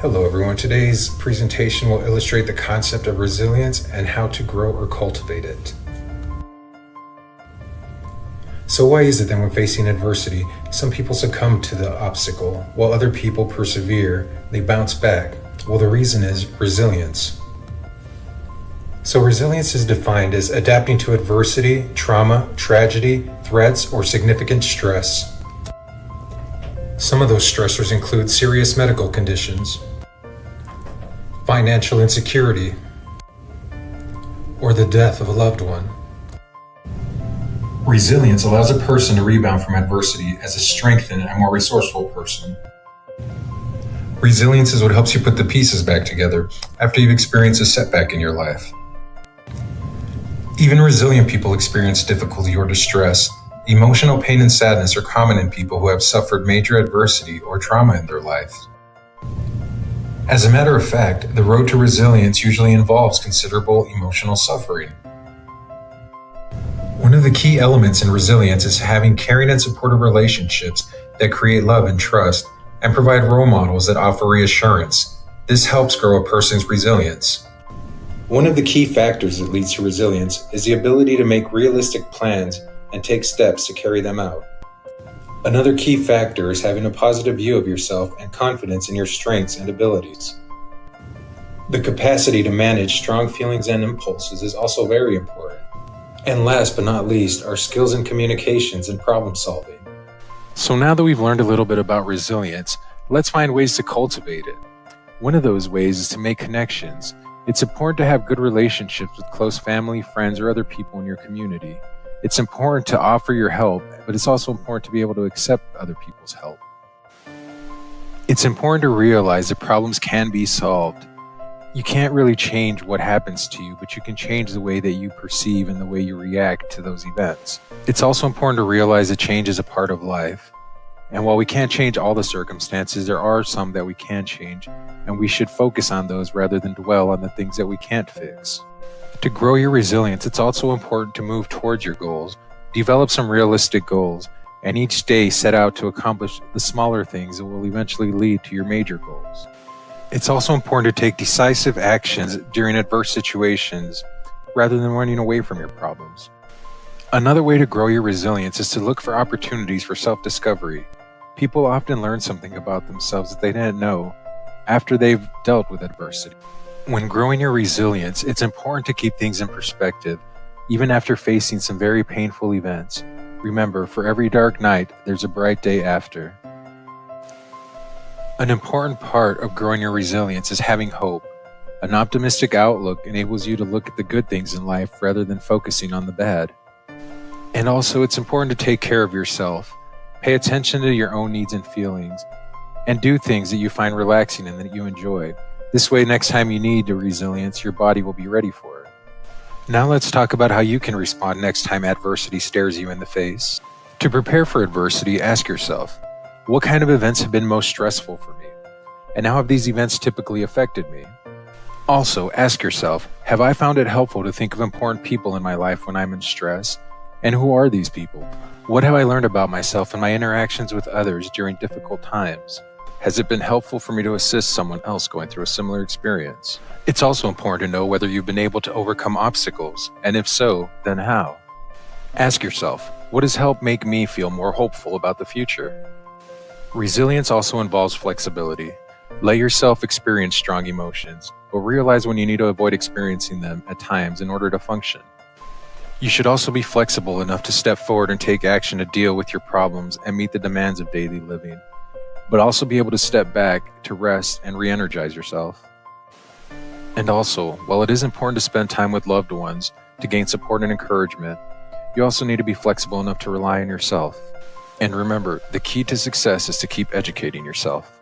Hello everyone, today's presentation will illustrate the concept of resilience and how to grow or cultivate it. So why is it that when facing adversity, some people succumb to the obstacle, while other people persevere, they bounce back? Well, the reason is resilience. So resilience is defined as adapting to adversity, trauma, tragedy, threats, or significant stress. Some of those stressors include serious medical conditions, financial insecurity, or the death of a loved one. Resilience allows a person to rebound from adversity as a strengthened and more resourceful person. Resilience is what helps you put the pieces back together after you've experienced a setback in your life. Even resilient people experience difficulty or distress. Emotional pain and sadness are common in people who have suffered major adversity or trauma in their lives. As a matter of fact, the road to resilience usually involves considerable emotional suffering. One of the key elements in resilience is having caring and supportive relationships that create love and trust and provide role models that offer reassurance. This helps grow a person's resilience. One of the key factors that leads to resilience is the ability to make realistic plans and take steps to carry them out. Another key factor is having a positive view of yourself and confidence in your strengths and abilities. The capacity to manage strong feelings and impulses is also very important. And last but not least are skills in communications and problem solving. So now that we've learned a little bit about resilience, let's find ways to cultivate it. One of those ways is to make connections. It's important to have good relationships with close family, friends, or other people in your community. It's important to offer your help, but it's also important to be able to accept other people's help. It's important to realize that problems can be solved. You can't really change what happens to you, but you can change the way that you perceive and the way you react to those events. It's also important to realize that change is a part of life. And while we can't change all the circumstances, there are some that we can change, and we should focus on those rather than dwell on the things that we can't fix. To grow your resilience, it's also important to move towards your goals. Develop some realistic goals, and each day set out to accomplish the smaller things that will eventually lead to your major goals. It's also important to take decisive actions during adverse situations rather than running away from your problems. Another way to grow your resilience is to look for opportunities for self-discovery. People often learn something about themselves that they didn't know after they've dealt with adversity. When growing your resilience, it's important to keep things in perspective, even after facing some very painful events. Remember, for every dark night, there's a bright day after. An important part of growing your resilience is having hope. An optimistic outlook enables you to look at the good things in life rather than focusing on the bad. And also, it's important to take care of yourself. Pay attention to your own needs and feelings, and do things that you find relaxing and that you enjoy. This way, next time you need the resilience, your body will be ready for it. Now let's talk about how you can respond next time adversity stares you in the face. To prepare for adversity, ask yourself, what kind of events have been most stressful for me? And how have these events typically affected me? Also, ask yourself, have I found it helpful to think of important people in my life when I'm in stress? And who are these people? What have I learned about myself and my interactions with others during difficult times? Has it been helpful for me to assist someone else going through a similar experience? It's also important to know whether you've been able to overcome obstacles, and if so, then how? Ask yourself, what has helped make me feel more hopeful about the future? Resilience also involves flexibility. Let yourself experience strong emotions, but realize when you need to avoid experiencing them at times in order to function. You should also be flexible enough to step forward and take action to deal with your problems and meet the demands of daily living, but also be able to step back to rest and re-energize yourself. And also, while it is important to spend time with loved ones to gain support and encouragement, you also need to be flexible enough to rely on yourself. And remember, the key to success is to keep educating yourself.